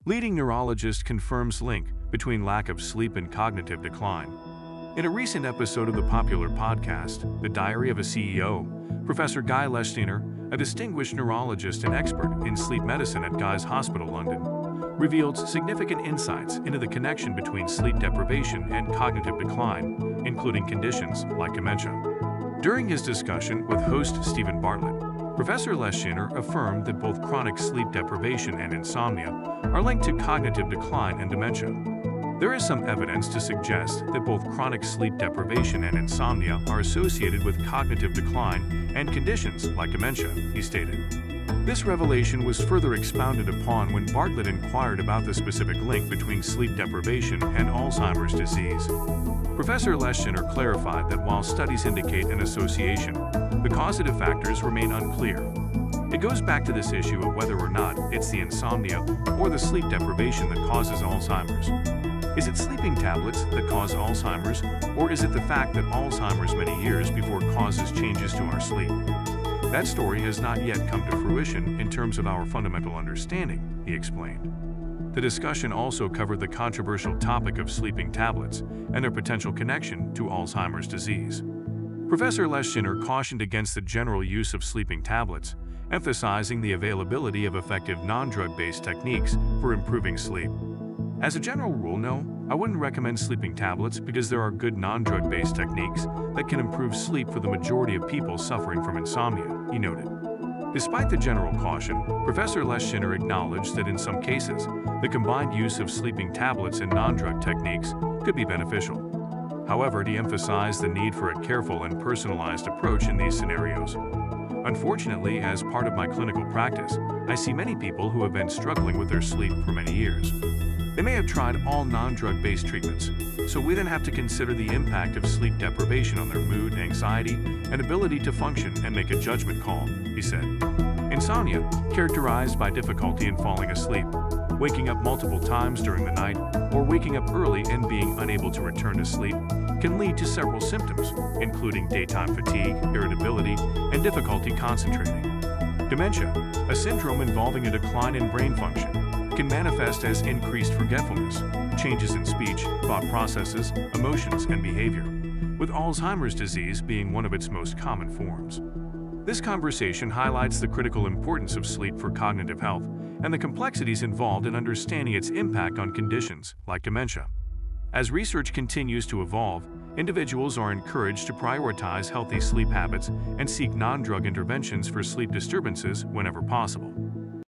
Leading neurologist confirms link between lack of sleep and cognitive decline. In a recent episode of the popular podcast, The Diary of a CEO, Professor Guy Leschziner, a distinguished neurologist and expert in sleep medicine at Guy's Hospital, London, revealed significant insights into the connection between sleep deprivation and cognitive decline, including conditions like dementia. During his discussion with host Stephen Bartlett, Professor Leschziner affirmed that both chronic sleep deprivation and insomnia are linked to cognitive decline and dementia. There is some evidence to suggest that both chronic sleep deprivation and insomnia are associated with cognitive decline and conditions like dementia, he stated. This revelation was further expounded upon when Bartlett inquired about the specific link between sleep deprivation and Alzheimer's disease. Professor Leschziner clarified that while studies indicate an association, the causative factors remain unclear. It goes back to this issue of whether or not it's the insomnia or the sleep deprivation that causes Alzheimer's. Is it sleeping tablets that cause Alzheimer's, or is it the fact that Alzheimer's many years before causes changes to our sleep? That story has not yet come to fruition in terms of our fundamental understanding, he explained. The discussion also covered the controversial topic of sleeping tablets and their potential connection to Alzheimer's disease. Professor Leschziner cautioned against the general use of sleeping tablets, emphasizing the availability of effective non-drug-based techniques for improving sleep. As a general rule, no, I wouldn't recommend sleeping tablets because there are good non-drug-based techniques that can improve sleep for the majority of people suffering from insomnia, he noted. Despite the general caution, Professor Leschziner acknowledged that in some cases, the combined use of sleeping tablets and non-drug techniques could be beneficial. However, he emphasized the need for a careful and personalized approach in these scenarios. Unfortunately, as part of my clinical practice, I see many people who have been struggling with their sleep for many years. They may have tried all non-drug-based treatments, so we then have to consider the impact of sleep deprivation on their mood, anxiety, and ability to function and make a judgment call, he said. Insomnia, characterized by difficulty in falling asleep, waking up multiple times during the night, or waking up early and being unable to return to sleep, can lead to several symptoms, including daytime fatigue, irritability, and difficulty concentrating. Dementia, a syndrome involving a decline in brain function, can manifest as increased forgetfulness, changes in speech, thought processes, emotions, and behavior, with Alzheimer's disease being one of its most common forms. This conversation highlights the critical importance of sleep for cognitive health and the complexities involved in understanding its impact on conditions like dementia. As research continues to evolve, individuals are encouraged to prioritize healthy sleep habits and seek non-drug interventions for sleep disturbances whenever possible.